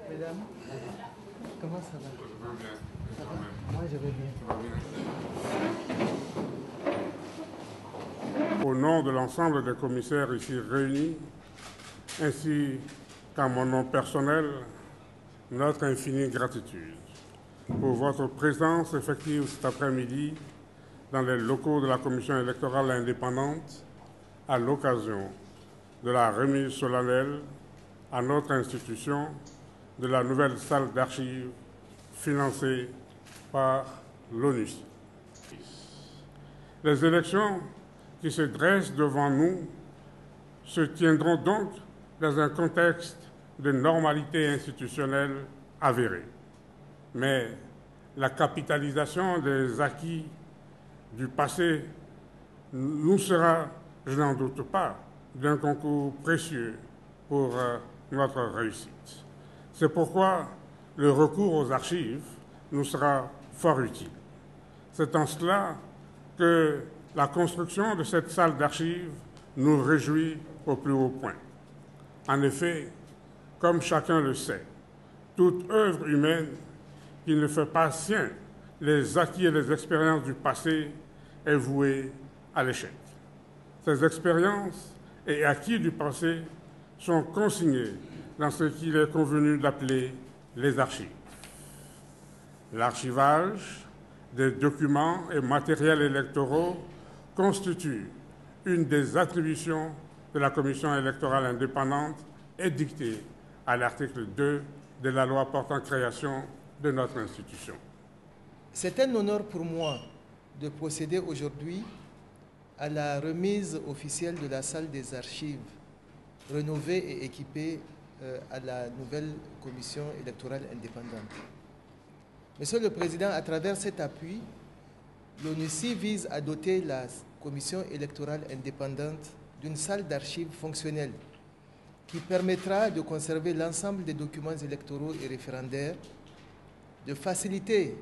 Mesdames, comment ça va? Je vais bien. Ça va? Moi, je vais bien. Au nom de l'ensemble des commissaires ici réunis, ainsi qu'en mon nom personnel, notre infinie gratitude pour votre présence effective cet après-midi dans les locaux de la Commission électorale indépendante à l'occasion de la remise solennelle à notre institution de la nouvelle salle d'archives financée par l'ONU. Les élections qui se dressent devant nous se tiendront donc dans un contexte de normalité institutionnelle avérée. Mais la capitalisation des acquis du passé nous sera, je n'en doute pas, d'un concours précieux pour notre réussite. C'est pourquoi le recours aux archives nous sera fort utile. C'est en cela que la construction de cette salle d'archives nous réjouit au plus haut point. En effet, comme chacun le sait, toute œuvre humaine qui ne fait pas sien les acquis et les expériences du passé est vouée à l'échec. Ces expériences et acquis du passé sont consignés dans ce qu'il est convenu d'appeler les archives. L'archivage des documents et matériels électoraux constitue une des attributions de la Commission électorale indépendante édictée à l'article 2 de la loi portant création de notre institution. C'est un honneur pour moi de procéder aujourd'hui à la remise officielle de la salle des archives rénovée et équipée à la nouvelle Commission électorale indépendante. Monsieur le Président, à travers cet appui, l'ONUCI vise à doter la Commission électorale indépendante d'une salle d'archives fonctionnelle qui permettra de conserver l'ensemble des documents électoraux et référendaires, de faciliter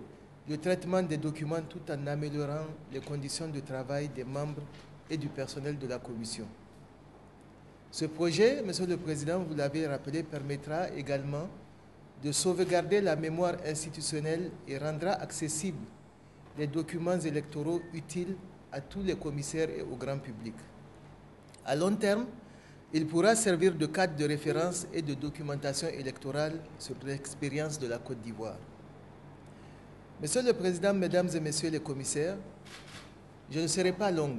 le traitement des documents tout en améliorant les conditions de travail des membres et du personnel de la Commission. Ce projet, Monsieur le Président, vous l'avez rappelé, permettra également de sauvegarder la mémoire institutionnelle et rendra accessibles les documents électoraux utiles à tous les commissaires et au grand public. À long terme, il pourra servir de cadre de référence et de documentation électorale sur l'expérience de la Côte d'Ivoire. Monsieur le Président, Mesdames et Messieurs les commissaires, je ne serai pas longue.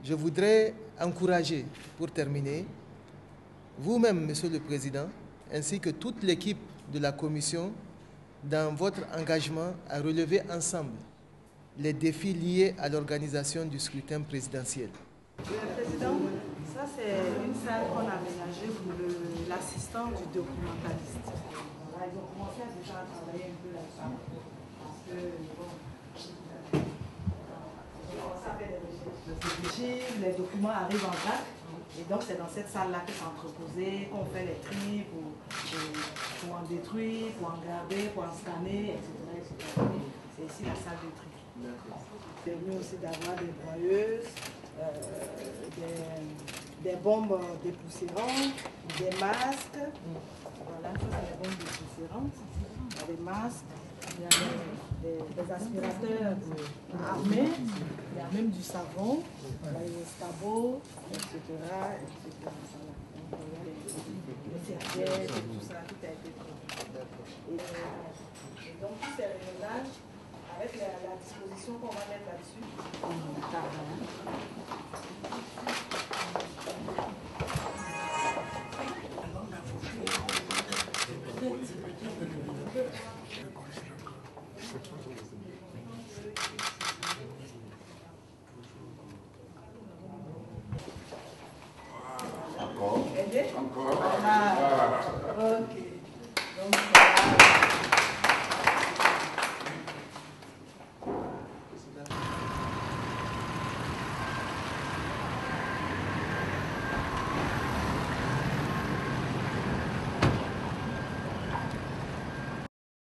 Je voudrais encourager, pour terminer, vous-même, Monsieur le Président, ainsi que toute l'équipe de la Commission, dans votre engagement à relever ensemble les défis liés à l'organisation du scrutin présidentiel. Monsieur le Président, ça c'est une salle qu'on a aménagée pour l'assistant du documentaliste. Voilà, ils ont commencé déjà à travailler un peu là-dessus. Parce que, bon, les documents arrivent en vrac. Et donc c'est dans cette salle-là que c'est entreposé, qu'on fait les tris pour en détruire, pour en garder, pour en scanner, etc. C'est ici la salle de tri. C'est mieux aussi d'avoir des broyeuses, des bombes dépoussiérantes, des masques. Voilà, ça c'est les bombes dépoussiérantes. Il y a des masques, il y a des aspirateurs armés, il y a même du savon, des sabots, etc. Les serviettes, tout ça, tout a été pris. Et donc tous ces rayonnages, avec la disposition qu'on va mettre là-dessus,